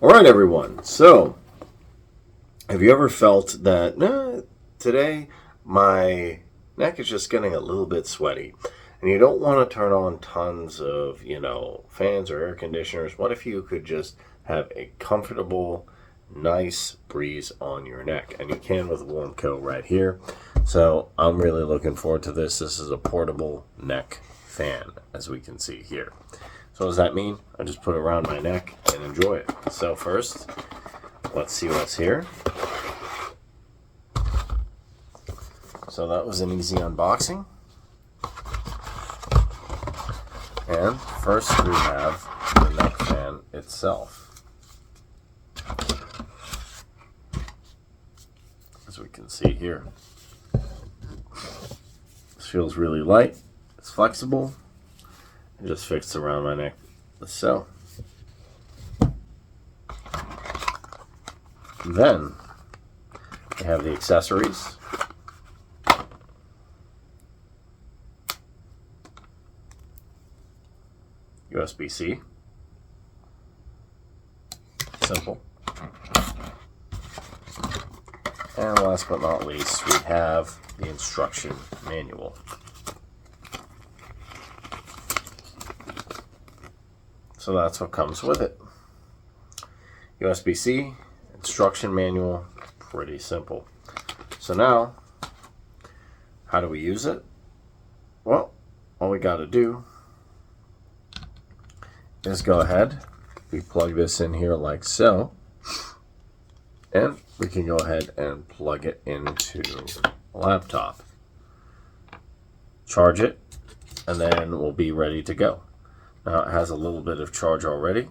All right, everyone. So, have you ever felt that today my neck is just getting a little bit sweaty, and you don't want to turn on tons of, fans or air conditioners? What if you could just have a comfortable, nice breeze on your neck? And you can with Warmco right here. So, I'm really looking forward to this. This is a portable neck fan, as we can see here. So what does that mean? I just put it around my neck and enjoy it. So first, let's see what's here. So that was an easy unboxing. And first we have the neck fan itself. As we can see here. This feels really light. It's flexible. It just fits around my neck, so. Then we have the accessories. USB-C. Simple. And last but not least, we have the instruction manual. So that's what comes with it. USB-C, instruction manual, pretty simple. So now, how do we use it? Well, all we got to do is go ahead. We plug this in here like so. And we can go ahead and plug it into a laptop. Charge it, and then we'll be ready to go. Now it has a little bit of charge already,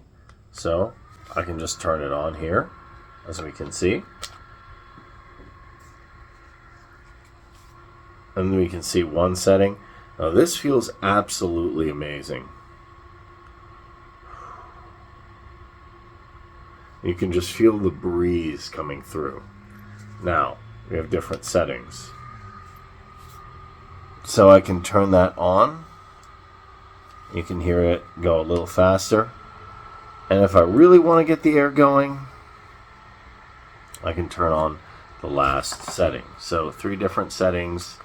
so I can just turn it on here, as we can see. And we can see one setting. Now this feels absolutely amazing. You can just feel the breeze coming through. Now, we have different settings. So I can turn that on. You can hear it go a little faster. And if I really want to get the air going, I can turn on the last setting. So 3 different settings,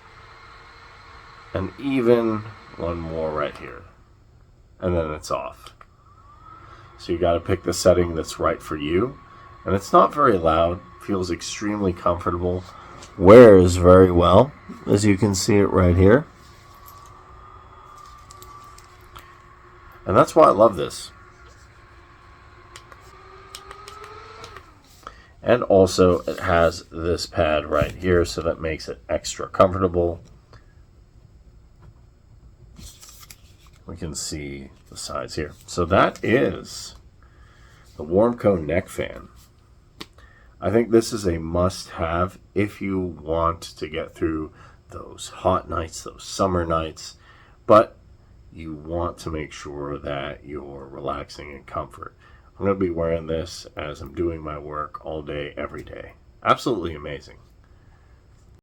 and even one more right here. And then it's off. So you got to pick the setting that's right for you. And it's not very loud, feels extremely comfortable, wears very well, as you can see it right here. And that's why I love this. And also it has this pad right here, so that makes it extra comfortable. We can see the sides here. So that is the Warmco neck fan. I think this is a must-have if you want to get through those hot nights, those summer nights, but you want to make sure that you're relaxing in comfort. I'm going to be wearing this as I'm doing my work all day, every day. Absolutely amazing.